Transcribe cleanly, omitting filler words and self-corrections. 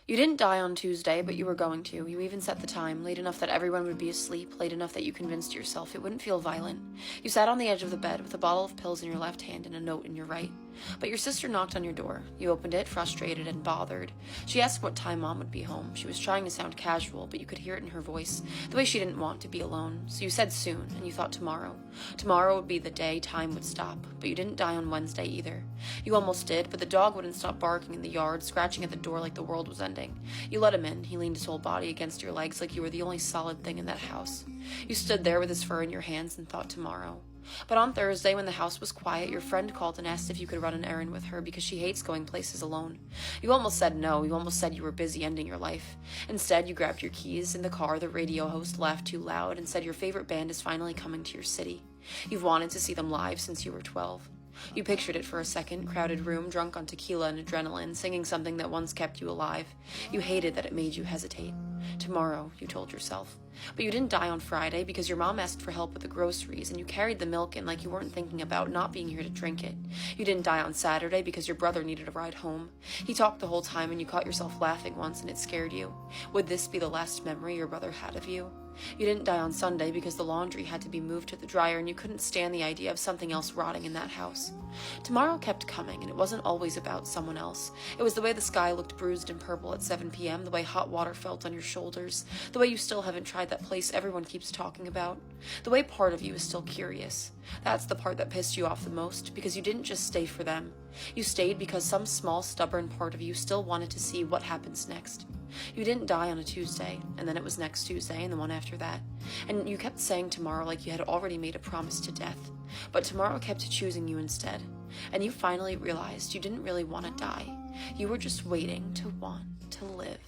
You didn't die on Tuesday, but you were going to. You even set the time, late enough that everyone would be asleep, late enough that you convinced yourself it wouldn't feel violent. You sat on the edge of the bed with a bottle of pills in your left hand and a note in your right. But your sister knocked on your door. You opened it, frustrated and bothered. She asked what time Mom would be home. She was trying to sound casual, but you could hear it in her voice, the way she didn't want to be alone. So you said soon, and you thought tomorrow. Tomorrow would be the day time would stop, but you didn't die on Wednesday either. You almost did, but the dog wouldn't stop barking in the yard, scratching at the door like the world was ending. You let him in. He leaned his whole body against your legs like you were the only solid thing in that house. You stood there with his fur in your hands and thought tomorrow. But on Thursday, when the house was quiet, your friend called and asked if you could run an errand with her because she hates going places alone. You almost said no. You almost said you were busy ending your life. Instead, you grabbed your keys. In the car, the radio host laughed too loud and said your favorite band is finally coming to your city. You've wanted to see them live since you were 12. You pictured it for a second, crowded room, drunk on tequila and adrenaline, singing something that once kept you alive. You hated that it made you hesitate. Tomorrow, you told yourself. But you didn't die on Friday because your mom asked for help with the groceries and you carried the milk in like you weren't thinking about not being here to drink it. You didn't die on Saturday because your brother needed a ride home. He talked the whole time and you caught yourself laughing once and it scared you. Would this be the last memory your brother had of you? You didn't die on Sunday because the laundry had to be moved to the dryer and you couldn't stand the idea of something else rotting in that house. Tomorrow kept coming, and it wasn't always about someone else. It was the way the sky looked bruised and purple at 7 p.m., the way hot water felt on your shoulders, the way you still haven't tried that place everyone keeps talking about, the way part of you is still curious. That's the part that pissed you off the most, because you didn't just stay for them. You stayed because some small, stubborn part of you still wanted to see what happens next. You didn't die on a Tuesday, and then it was next Tuesday and the one after that. And you kept saying tomorrow like you had already made a promise to death. But tomorrow kept choosing you instead. And you finally realized you didn't really want to die. You were just waiting to want to live.